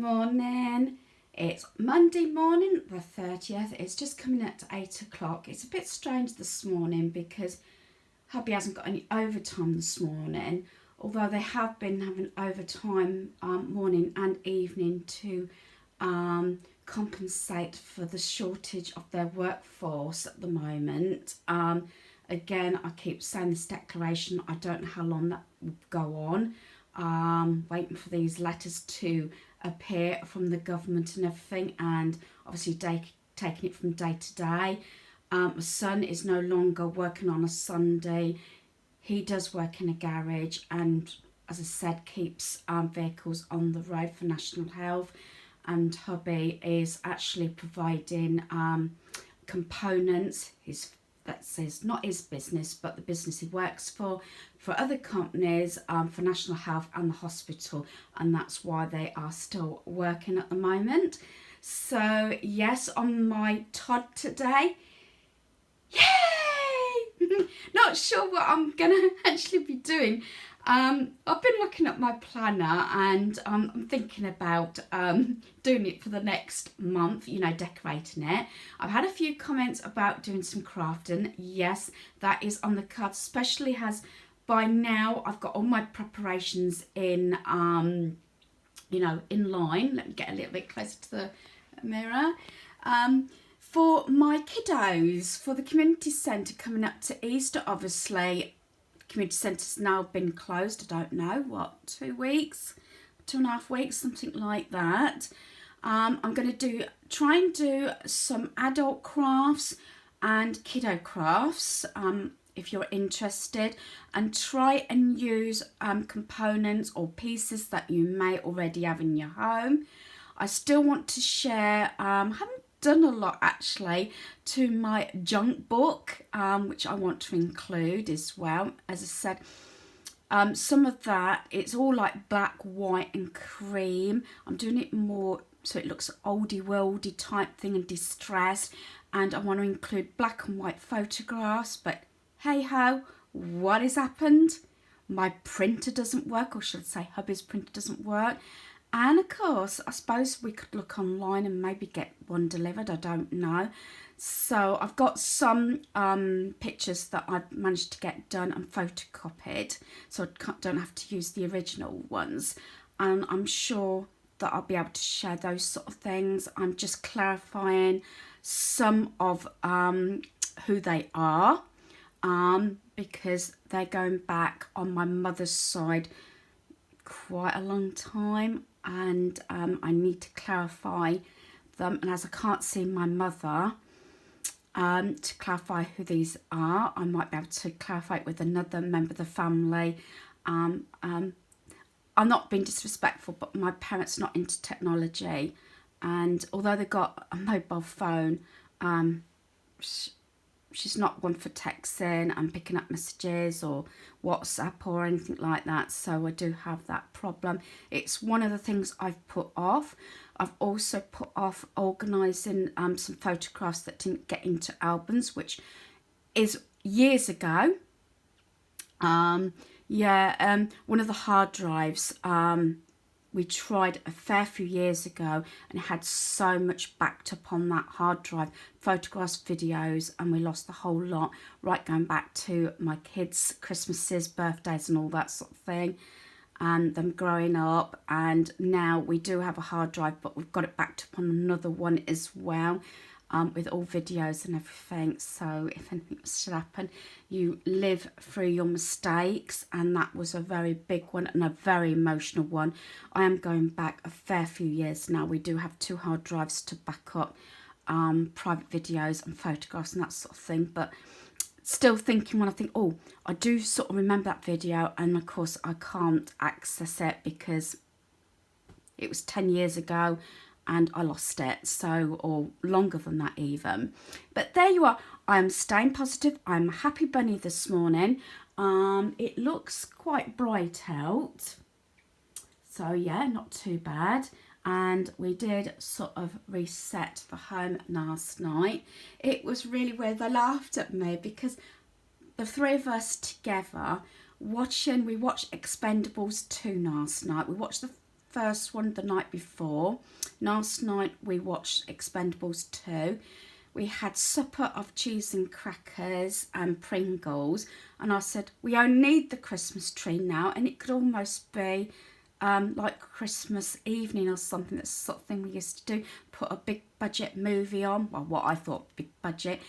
morning. It's Monday morning, the 30th. It's just coming at 8 o'clock. It's a bit strange this morning because hubby hasn't got any overtime this morning, although they have been having overtime morning and evening to compensate for the shortage of their workforce at the moment. Again, I keep saying this declaration. I don't know how long that will go on. Waiting for these letters to appear from the government and everything, and obviously taking it from day to day. My son is no longer working on a Sunday. He does work in a garage and, as I said, keeps vehicles on the road for National Health, and hubby is actually providing components, not his business, but the business he works for other companies, for National Health and the hospital, and that's why they are still working at the moment. So yes, on my Todd today, yay! Not sure what I'm gonna actually be doing. I've been looking at my planner and I'm thinking about doing it for the next month, decorating it. I've had a few comments about doing some crafting. Yes, that is on the card, especially as by now I've got all my preparations in, in line. Let me get a little bit closer to the mirror. For my kiddos, for the community centre coming up to Easter, obviously, community centre's now been closed. I don't know, 2 weeks, 2.5 weeks, something like that. I'm going to try and do some adult crafts and kiddo crafts, if you're interested, and try and use components or pieces that you may already have in your home. I still want to share, haven't done a lot actually, to my junk book, which I want to include as well. As I said, some of that, it's all like black, white and cream. I'm doing it more so it looks oldie worldy type thing and distressed, and I want to include black and white photographs, but hey ho, what has happened? My printer doesn't work, or should I say hubby's printer doesn't work. And of course, I suppose we could look online and maybe get one delivered. I don't know. So I've got some pictures that I've managed to get done and photocopied, so I don't have to use the original ones. And I'm sure that I'll be able to share those sort of things. I'm just clarifying some of who they are, because they're going back on my mother's side quite a long time, and I need to clarify them, and as I can't see my mother, to clarify who these are, I might be able to clarify it with another member of the family. I'm not being disrespectful, but my parents are not into technology, and although they got a mobile phone, she's not one for texting and picking up messages or WhatsApp or anything like that, so I do have that problem. It's one of the things I've put off. I've also put off organising some photographs that didn't get into albums, which is years ago. One of the hard drives, we tried a fair few years ago and it had so much backed up on that hard drive, photographs, videos, and we lost the whole lot, right going back to my kids' Christmases, birthdays and all that sort of thing, and them growing up. And now we do have a hard drive, but we've got it backed up on another one as well, with all videos and everything. So if anything should happen, you live through your mistakes, and that was a very big one and a very emotional one. I am going back a fair few years now. We do have 2 hard drives to back up private videos and photographs and that sort of thing, but still thinking, when I think, oh, I do sort of remember that video, and of course I can't access it because it was 10 years ago and I lost it, so, or longer than that even. But there you are. I am staying positive. I'm a happy bunny this morning. It looks quite bright out, so yeah, not too bad. And we did sort of reset the home last night. It was really weird. They laughed at me because the 3 of us together we watched Expendables 2 last night. We watched the first one the night before. Last night we watched Expendables 2. We had supper of cheese and crackers and Pringles, and I said we only need the Christmas tree now, and it could almost be like Christmas evening or something. That's the sort of thing we used to do, put a big budget movie on, well, what I thought big budget,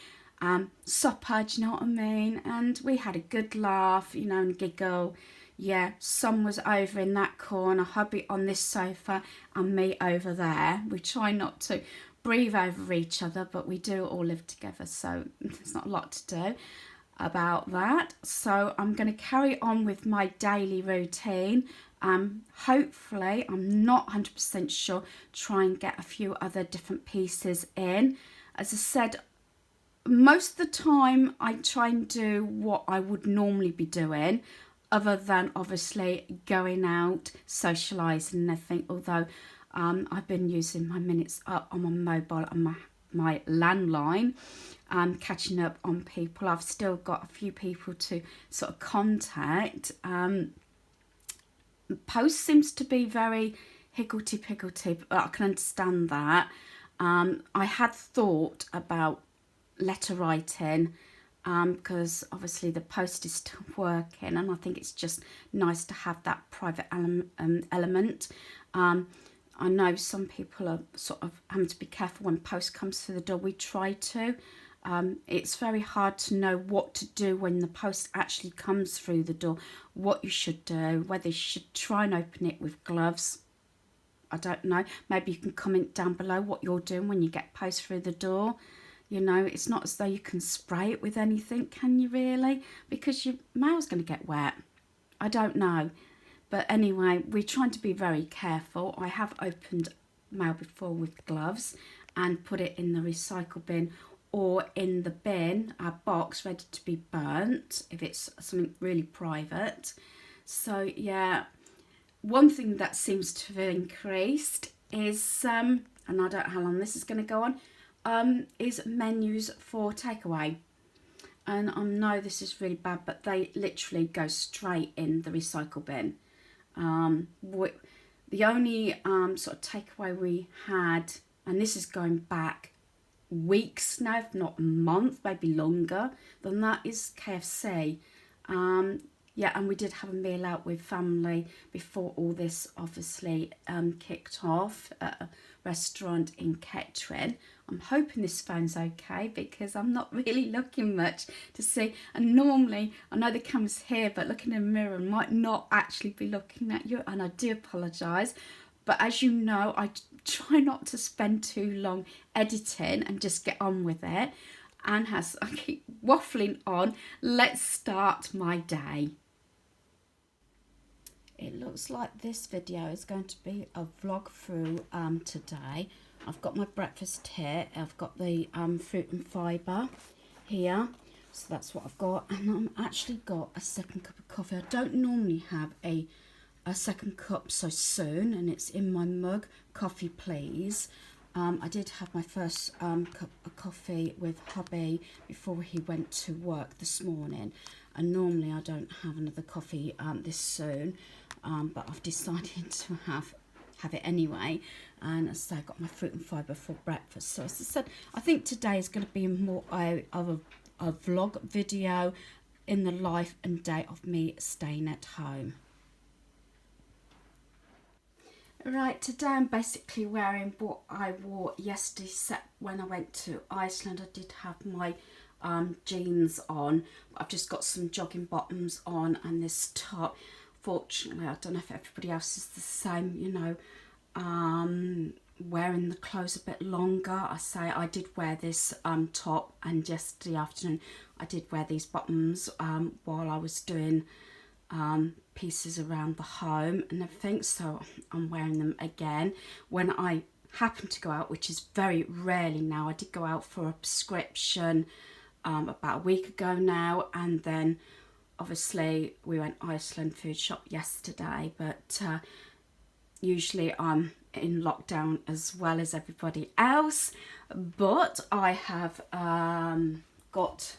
supper, do you know what I mean? And we had a good laugh, you know, and giggle. Yeah, Son was over in that corner, hubby on this sofa, and me over there. We try not to breathe over each other, but we do all live together, so there's not a lot to do about that. So I'm going to carry on with my daily routine. Hopefully, I'm not 100% sure, try and get a few other different pieces in. As I said, most of the time I try and do what I would normally be doing, other than obviously going out, socialising and everything, although I've been using my minutes up on my mobile and my landline, catching up on people. I've still got a few people to sort of contact. Post seems to be very higgledy-piggledy, but I can understand that. I had thought about letter writing, because obviously the post is still working, and I think it's just nice to have that private element. I know some people are sort of having to be careful when post comes through the door. We try to. It's very hard to know what to do when the post actually comes through the door, what you should do, whether you should try and open it with gloves. I don't know. Maybe you can comment down below what you're doing when you get post through the door. You know, it's not as though you can spray it with anything, can you really? Because your mail's going to get wet. I don't know. But anyway, we're trying to be very careful. I have opened mail before with gloves and put it in the recycle bin or in the bin, our box, ready to be burnt if it's something really private. So yeah, one thing that seems to have increased is, and I don't know how long this is going to go on, is menus for takeaway. And I know this is really bad, but they literally go straight in the recycle bin. The only sort of takeaway we had, and this is going back weeks now, if not a month, maybe longer than that, is KFC. Yeah, and we did have a meal out with family before all this obviously kicked off at a restaurant in Kettering. I'm hoping this phone's okay because I'm not really looking much to see. And normally, I know the camera's here, but looking in the mirror might not actually be looking at you, and I do apologise. But as you know, I try not to spend too long editing and just get on with it. And as I keep waffling on, let's start my day. It looks like this video is going to be a vlog through today. I've got my breakfast here. I've got the fruit and fibre here. So that's what I've got. And I've actually got a second cup of coffee. I don't normally have a second cup so soon, and it's in my mug. Coffee, please. I did have my first cup of coffee with hubby before he went to work this morning. And normally I don't have another coffee this soon. But I've decided to have it anyway, and as I say, I got my fruit and fibre for breakfast. So as I said, I think today is going to be more of a vlog video in the life and day of me staying at home. Right, today I'm basically wearing what I wore yesterday, except when I went to Iceland I did have my jeans on. I've just got some jogging bottoms on and this top. Fortunately, I don't know if everybody else is the same, you know, wearing the clothes a bit longer. I did wear this top, and yesterday afternoon I did wear these bottoms while I was doing pieces around the home and everything, so I'm wearing them again when I happen to go out, which is very rarely now. I did go out for a prescription about a week ago now, and then obviously we went Iceland food shop yesterday, but usually I'm in lockdown as well as everybody else. But I have got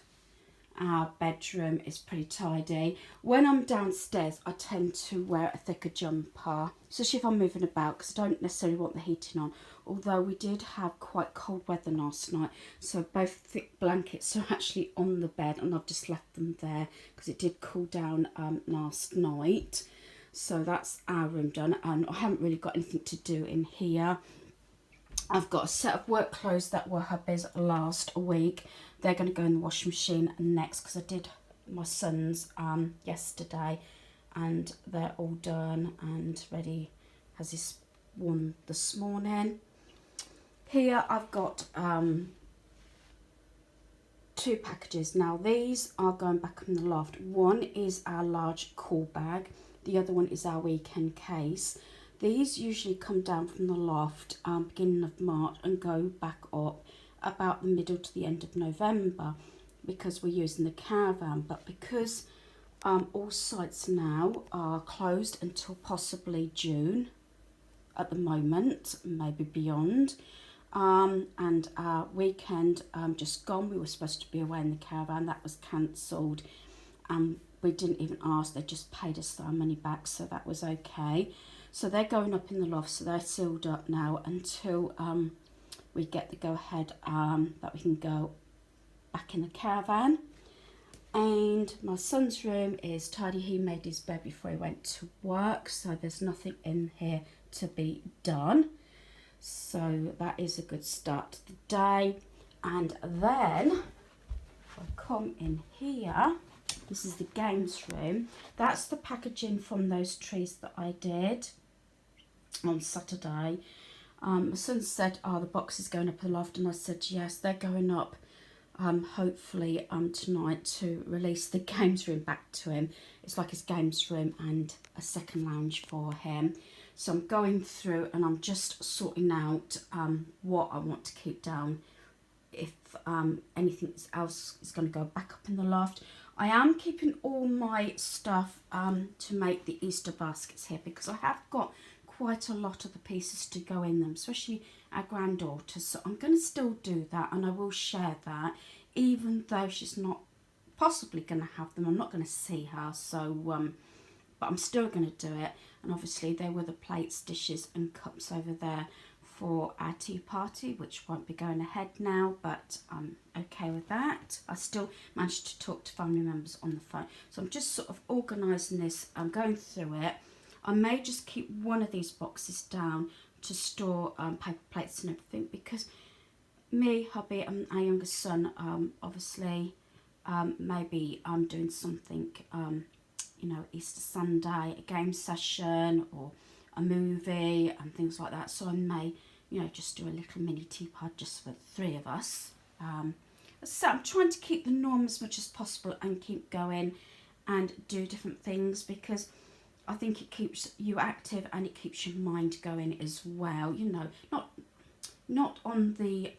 Our bedroom is pretty tidy. When I'm downstairs, I tend to wear a thicker jumper, especially if I'm moving about, because I don't necessarily want the heating on. Although we did have quite cold weather last night, so both thick blankets are actually on the bed, and I've just left them there because it did cool down last night. So that's our room done, and I haven't really got anything to do in here. I've got a set of work clothes that were hubby's last week. They're going to go in the washing machine next, because I did my son's yesterday, and they're all done and ready. Has this one this morning. Here I've got 2 packages. Now these are going back in the loft. One is our large call bag. The other one is our weekend case. These usually come down from the loft beginning of March and go back up about the middle to the end of November, because we're using the caravan. But because all sites now are closed until possibly June at the moment, maybe beyond, and our weekend just gone, we were supposed to be away in the caravan, that was cancelled. We didn't even ask, they just paid us our money back, so that was okay. So they're going up in the loft, so they're sealed up now until we get the go-ahead that we can go back in the caravan. And my son's room is tidy. He made his bed before he went to work, so there's nothing in here to be done. So that is a good start to the day. And then if I come in here, this is the games room. That's the packaging from those trees that I did on Saturday. My son said, the box is going up in the loft, and I said yes, they're going up hopefully tonight to release the games room back to him. It's like his games room and a second lounge for him. So I'm going through and I'm just sorting out what I want to keep down, if anything else is going to go back up in the loft. I am keeping all my stuff to make the Easter baskets here, because I have got quite a lot of the pieces to go in them, especially our granddaughter. So I'm going to still do that, and I will share that, even though she's not possibly going to have them. I'm not going to see her, so but I'm still going to do it. And obviously there were the plates, dishes and cups over there for our tea party, which won't be going ahead now, but I'm okay with that. I still managed to talk to family members on the phone. So I'm just sort of organising this. I'm going through it. I may just keep one of these boxes down to store paper plates and everything, because me, hubby and our youngest son, obviously, maybe I'm doing something, you know, Easter Sunday, a game session or a movie and things like that. So I may, you know, just do a little mini tea party just for the 3 of us. So I'm trying to keep the norm as much as possible and keep going and do different things, because I think it keeps you active and it keeps your mind going as well. You know, not on the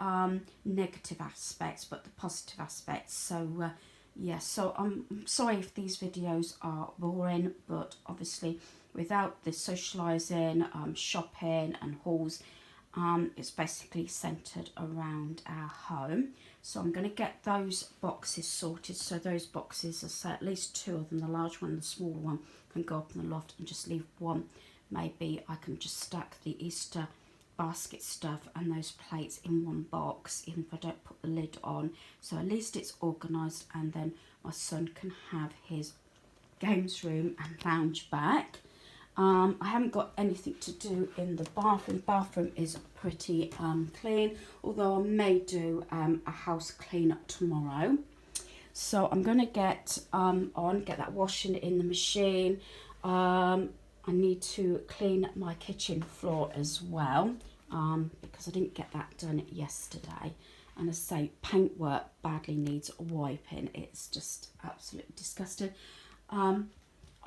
negative aspects, but the positive aspects. So yeah, so I'm sorry if these videos are boring, but obviously without the socialising, shopping and hauls, it's basically centred around our home. So I'm going to get those boxes sorted. So those boxes, I say at least 2 of them, the large one and the small one, can go up in the loft, and just leave one. Maybe I can just stack the Easter basket stuff and those plates in one box, even if I don't put the lid on. So at least it's organised, and then my son can have his games room and lounge back. I haven't got anything to do in the bathroom. Bathroom is pretty clean, although I may do a house clean up tomorrow. So I'm going to get get that washing in the machine. I need to clean my kitchen floor as well, because I didn't get that done yesterday. And as I say, paintwork badly needs wiping. It's just absolutely disgusting.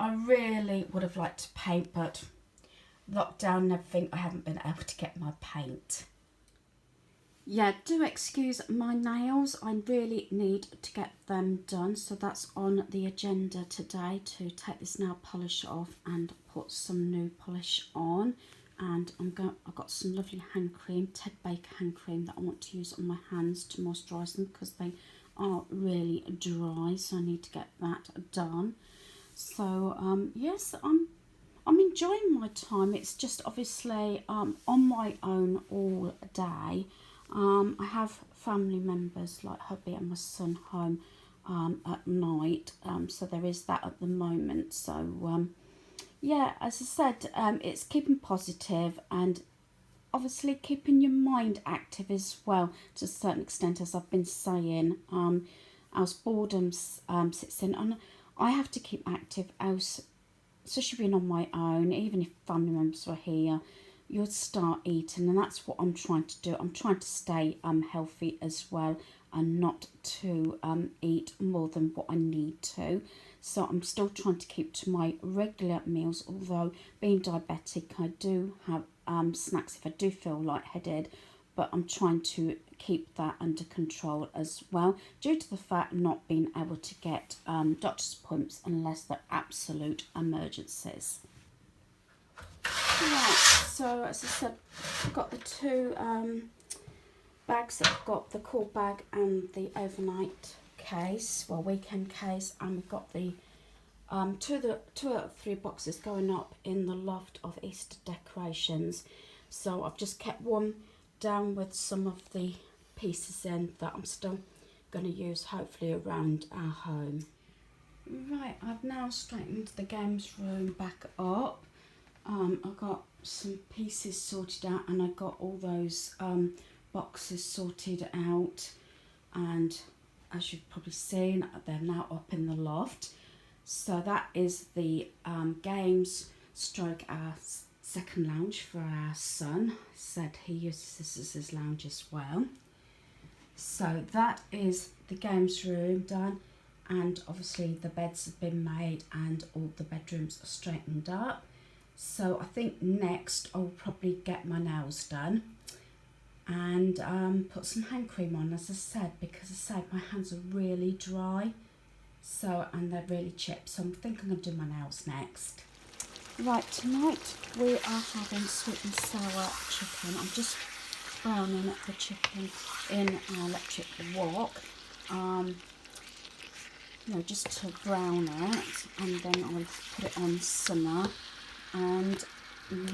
I really would have liked to paint, but lockdown and everything, I haven't been able to get my paint. Yeah, do excuse my nails. I really need to get them done. So that's on the agenda today, to take this nail polish off and put some new polish on. And I've got some lovely hand cream, Ted Baker hand cream, that I want to use on my hands to moisturise them, because they are really dry, so I need to get that done. So yes, I'm enjoying my time. It's just obviously on my own all day. I have family members like hubby and my son home at night, so there is that at the moment. So yeah, as I said, it's keeping positive and obviously keeping your mind active as well to a certain extent, as I've been saying. As boredom sits in, and I have to keep active, else, especially being on my own, even if family members were here, you'd start eating, and that's what I'm trying to do. I'm trying to stay healthy as well, and not to eat more than what I need to. So I'm still trying to keep to my regular meals, although being diabetic, I do have snacks if I do feel lightheaded, but I'm trying to keep that under control as well, due to the fact not being able to get doctor's appointments unless they're absolute emergencies. Right, so as I said, I've got the two bags. I've got the core bag and the overnight case, well, weekend case, and we've got the two out of three boxes going up in the loft of Easter decorations. So I've just kept one down with some of the pieces in that I'm still going to use hopefully around our home. Right, I've now straightened the games room back up. I got some pieces sorted out, and I got all those boxes sorted out, and as you've probably seen, they're now up in the loft. So that is the games stroke our second lounge for our son. Said he uses this as his lounge as well. So that is the games room done, and obviously the beds have been made and all the bedrooms are straightened up. So I think next I'll probably get my nails done and put some hand cream on, as I said, because I said my hands are really dry, so, and they're really chipped, so I'm thinking I'm going to do my nails next. Right, tonight we are having sweet and sour chicken. I'm just browning the chicken in an electric wok, just to brown it, and then I'll put it on simmer. And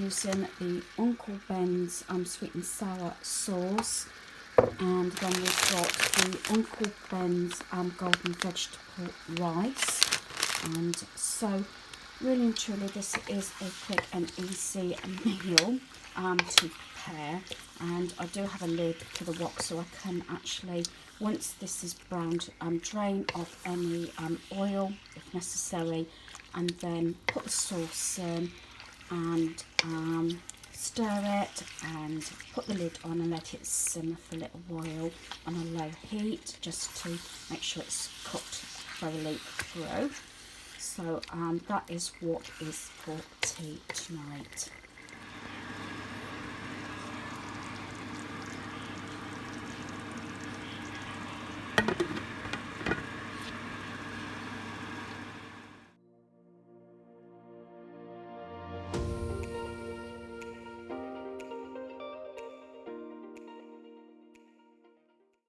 using the Uncle Ben's sweet and sour sauce, and then we've got the Uncle Ben's golden vegetable rice. And so really and truly this is a quick and easy meal to prepare, and I do have a lid to the wok so I can actually, once this is browned, drain off any oil if necessary, and then put the sauce in and stir it and put the lid on and let it simmer for a little while on a low heat, just to make sure it's cooked thoroughly through. So that is what is for tea tonight.